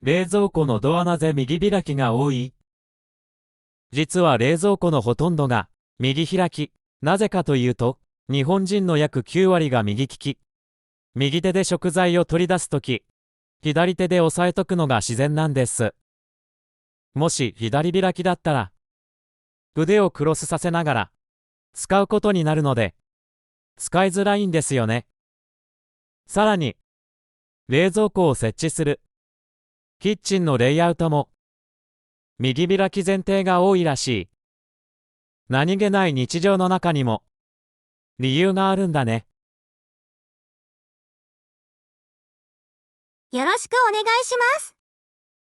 冷蔵庫のドアなぜ右開きが多い？実は冷蔵庫のほとんどが右開き。なぜかというと、日本人の約9割が右利き。右手で食材を取り出すとき、左手で押さえとくのが自然なんです。もし左開きだったら、腕をクロスさせながら使うことになるので、使いづらいんですよね。さらに、冷蔵庫を設置するキッチンのレイアウトも右開き前提が多いらしい。何気ない日常の中にも理由があるんだね。よろしくお願いします。